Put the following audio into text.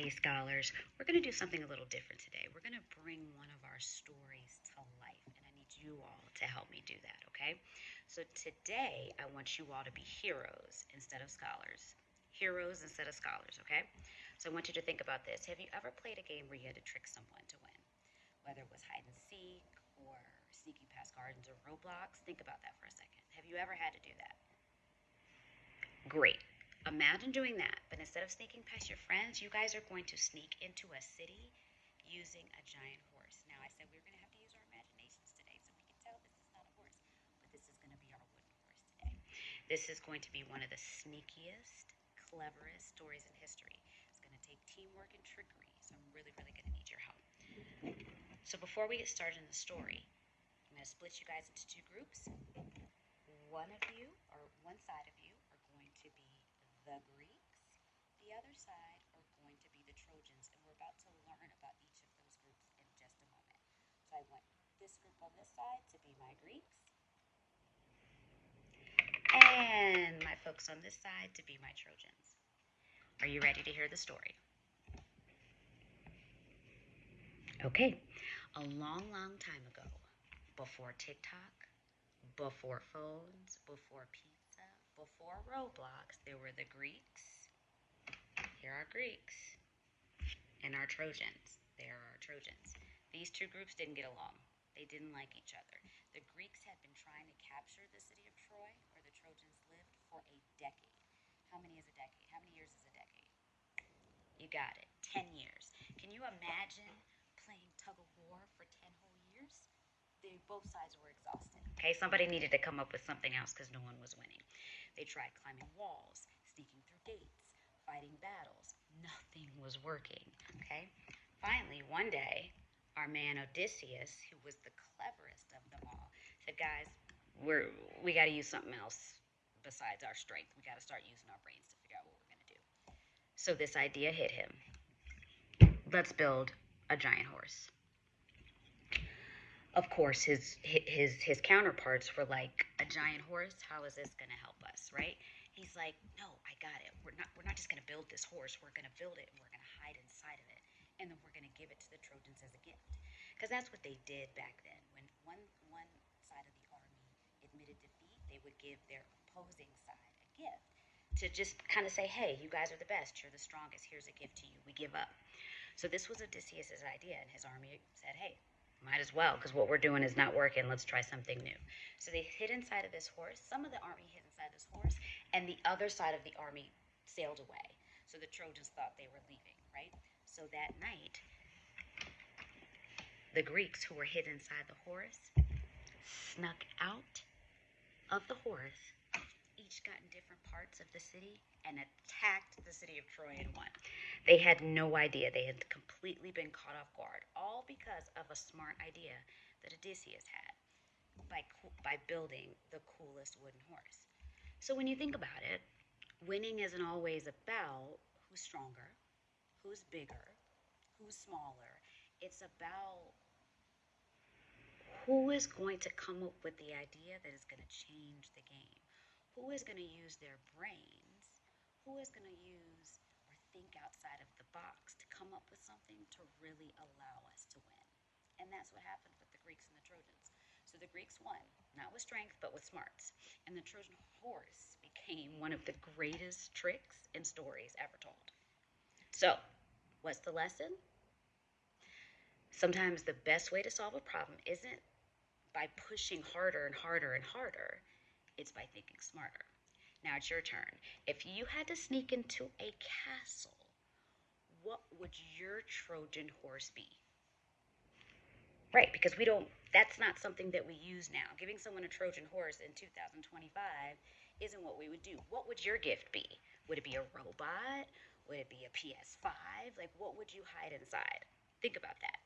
Hey, scholars, we're going to do something a little different today. We're going to bring one of our stories to life, and I need you all to help me do that, okay? So today, I want you all to be heroes instead of scholars. Heroes instead of scholars, okay? So I want you to think about this. Have you ever played a game where you had to trick someone to win? Whether it was hide and seek or sneaking past gardens or Roblox, think about that for a second. Have you ever had to do that? Great. Imagine doing that, but instead of sneaking past your friends, you guys are going to sneak into a city using a giant horse. Now, I said we were going to have to use our imaginations today, so we can tell this is not a horse, but this is going to be our wooden horse today. This is going to be one of the sneakiest, cleverest stories in history. It's going to take teamwork and trickery, so I'm really, really going to need your help. So before we get started in the story, I'm going to split you guys into two groups. One of you, or one side of you, are going to be the Greeks. The other side are going to be the Trojans, and we're about to learn about each of those groups in just a moment. So I want this group on this side to be my Greeks, and my folks on this side to be my Trojans. Are you ready to hear the story? Okay. A long, long time ago, before TikTok, before phones, before pizza, before Roblox, there were the Greeks. Here are Greeks. And our Trojans. There are Trojans. These two groups didn't get along. They didn't like each other. The Greeks had been trying to capture the city of Troy, where the Trojans lived, for a decade. How many is a decade? How many years is a decade? You got it. 10 years. Can you imagine playing tug of war for 10 whole years? Both sides were exhausted. Okay, somebody needed to come up with something else because no one was winning. They tried climbing walls, sneaking through gates, fighting battles. Nothing was working. Okay? Finally, one day, our man Odysseus, who was the cleverest of them all, said, "Guys, we got to use something else besides our strength. We got to start using our brains to figure out what we're going to do." So this idea hit him. Let's build a giant horse. Of course, his counterparts were like, "A giant horse? How is this going to help us?" Right? He's like, "No, I got it. We're not just going to build this horse. We're going to build it and we're going to hide inside of it, and then we're going to give it to the Trojans as a gift." Because that's what they did back then. When one side of the army admitted defeat, they would give their opposing side a gift to just kind of say, "Hey, you guys are the best. You're the strongest. Here's a gift to you. We give up." So this was Odysseus's idea, and his army said, "Hey, might as well, because what we're doing is not working. Let's try something new." So they hid inside of this horse. Some of the army hid inside this horse, and the other side of the army sailed away. So the Trojans thought they were leaving, right? So that night, the Greeks who were hid inside the horse snuck out of the horse, each got in different parts of the city, and attacked the city of Troy and won. They had no idea. They had completely been caught off guard, all because of a smart idea that Odysseus had by building the coolest wooden horse. So when you think about it, winning isn't always about who's stronger, who's bigger, who's smaller. It's about who is going to come up with the idea that is going to change the game. Who is going to use their brains? Who is going to use or think outside of the box to come up with something to really allow us to win? And that's what happened with the Greeks and the Trojans. So the Greeks won, not with strength, but with smarts. And the Trojan horse became one of the greatest tricks and stories ever told. So, what's the lesson? Sometimes the best way to solve a problem isn't by pushing harder and harder and harder. It's by thinking smarter. Now it's your turn. If you had to sneak into a castle, what would your Trojan horse be? Right, because that's not something that we use now. Giving someone a Trojan horse in 2025 isn't what we would do. What would your gift be? Would it be a robot? Would it be a PS5? Like, what would you hide inside? Think about that.